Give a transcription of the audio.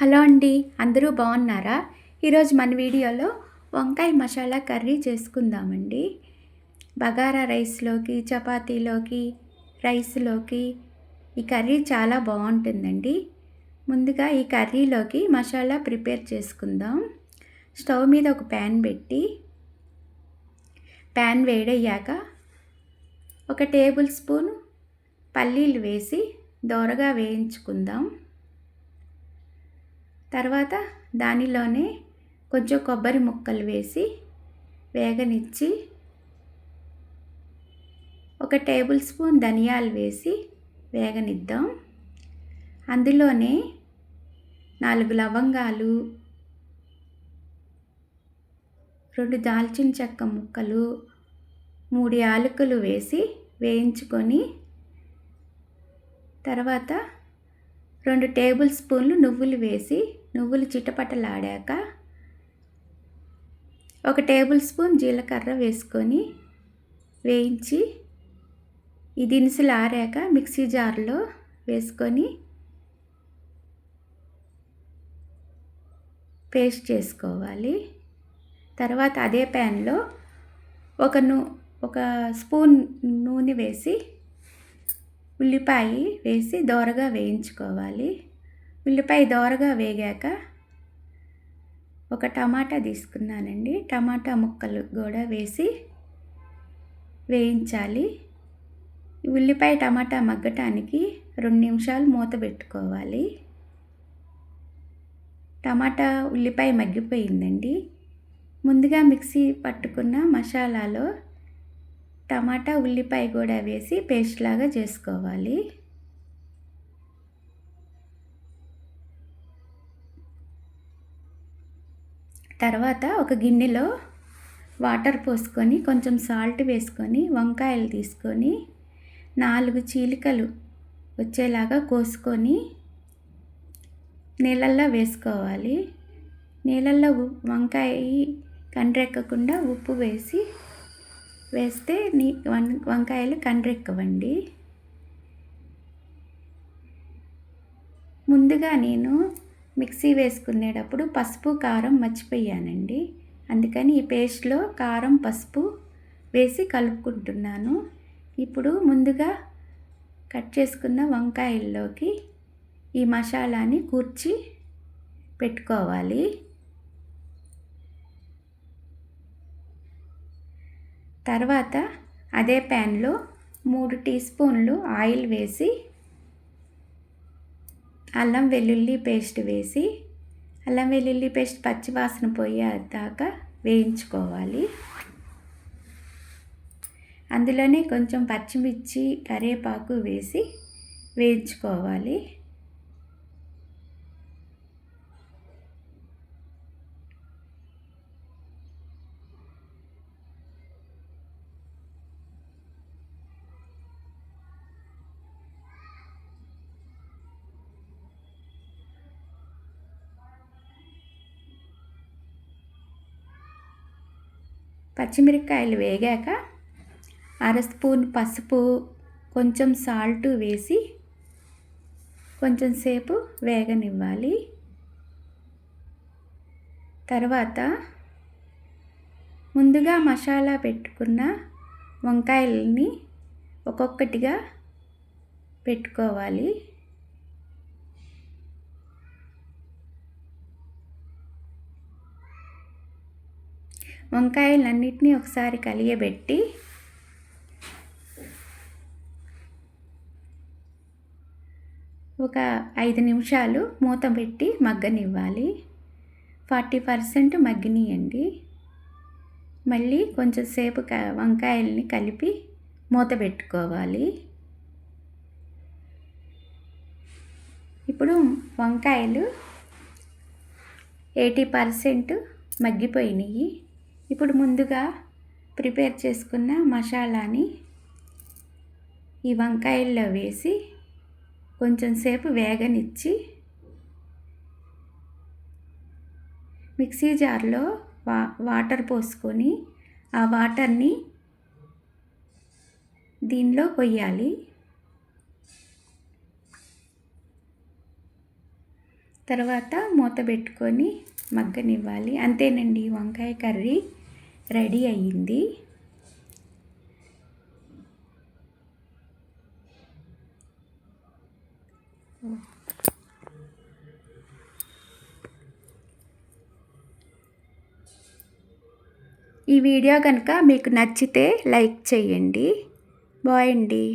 Hello అండి. అందరూ బాగున్నారా? ఈరోజు మన వీడియోలో వంకాయ మసాలా కర్రీ చేసుకుందామండి. బగారా రైస్‌లోకి, చపాతీలోకి, రైస్‌లోకి ఈ కర్రీ చాలా బాగుంటుందండి. ముందుగా ఈ కర్రీలోకి మసాలా ప్రిపేర్ చేసుకుందాం. స్టవ్ మీద ఒక ప్యాన్ పెట్టి, ప్యాన్ వేడయ్యాక ఒక టేబుల్ స్పూన్ పల్లీలు వేసి దోరగా వేయించుకుందాం. తర్వాత దానిలోనే కొంచెం కొబ్బరి ముక్కలు వేసి వేగనిచ్చి, ఒక టేబుల్ స్పూన్ ధనియాలు వేసి వేగనిద్దాం. అందులోనే 4 లవంగాలు, 2 దాల్చిన చెక్క ముక్కలు, 3 యాలకులు వేసి వేయించుకొని, తర్వాత 2 టేబుల్ స్పూన్లు నువ్వులు వేసి నువ్వులు చిటపటలాడాక 1 టేబుల్ స్పూన్ జీలకర్ర వేసుకొని వేయించి, ఈ దినుసులు ఆరాక మిక్సీ జార్లో వేసుకొని పేస్ట్ చేసుకోవాలి. తర్వాత అదే ప్యాన్లో ఒక స్పూన్ నూనె వేసి ఉల్లిపాయ వేసి దోరగా వేయించుకోవాలి. ఉల్లిపాయ దోరగా వేగాక ఒక టమాటా తీసుకున్నానండి. టమాటా ముక్కలు కూడా వేసి వేయించాలి. ఉల్లిపాయ టమాటా మగ్గటానికి 2 నిమిషాలు మూత పెట్టుకోవాలి. టమాటా ఉల్లిపాయ మగ్గిపోయిందండి. ముందుగా మిక్సీ పట్టుకున్న మసాలాలో టమాటా ఉల్లిపాయ కూడా వేసి పేస్ట్ లాగా చేసుకోవాలి. తర్వాత ఒక గిన్నెలో వాటర్ పోసుకొని కొంచెం సాల్ట్ వేసుకొని వంకాయలు తీసుకొని 4 చీలికలు వచ్చేలాగా కోసుకొని నీళ్ళల్లో వేసుకోవాలి. నీళ్ళల్లో వంకాయ కండ్రెక్కకుండా ఉప్పు వేస్తే వంకాయలు కండ్రెక్కవండి. ముందుగా నేను మిక్సీ వేసుకునేటప్పుడు పసుపు, కారం మర్చిపోయానండి. అందుకని ఈ పేస్ట్లో కారం, పసుపు వేసి కలుపుకుంటున్నాను. ఇప్పుడు ముందుగా కట్ చేసుకున్న వంకాయల్లోకి ఈ మసాలాని కూర్చి పెట్టుకోవాలి. తర్వాత అదే ప్యాన్లో 3 టీ స్పూన్లు ఆయిల్ వేసి అల్లం వెల్లుల్లి పేస్ట్ వేసి, అల్లం వెల్లుల్లి పేస్ట్ పచ్చివాసన పోయేదాకా వేయించుకోవాలి. అందులోనే కొంచెం పచ్చిమిర్చి, కరివేపాకు వేసి వేయించుకోవాలి. పచ్చిమిరపకాయలు వేగాక 1/2 స్పూన్ పసుపు, కొంచెం సాల్ట్ వేసి కొంచెం సేపు వేగనివ్వాలి. తర్వాత ముందుగా మసాలా పెట్టుకున్న వంకాయలని ఒక్కొక్కటిగా పెట్టుకోవాలి. వంకాయలన్నిటినీ ఒకసారి కలియబెట్టి ఒక 5 నిమిషాలు మూత పెట్టి మగ్గనివ్వాలి. 40% మగ్గినియండి. మళ్ళీ కొంచెం సేపు వంకాయల్ని కలిపి మూత పెట్టుకోవాలి. ఇప్పుడు వంకాయలు 80% మగ్గిపోయినాయి. ఇప్పుడు ముందుగా ప్రిపేర్ చేసుకున్న మసాలాని ఈ వంకాయల్లో వేసి కొంచెం సేపు వేగనిచ్చి, మిక్సీ జార్లో వాటర్ పోసుకొని ఆ వాటర్ని దీనిలో పొయ్యాలి. తర్వాత మూత పెట్టుకొని మగ్గనివ్వాలి. అంతేనండి, వంకాయ కర్రీ రెడీ అయ్యింది. ఈ వీడియో కనుక మీకు నచ్చితే లైక్ చేయండి. బాయ్ అండి.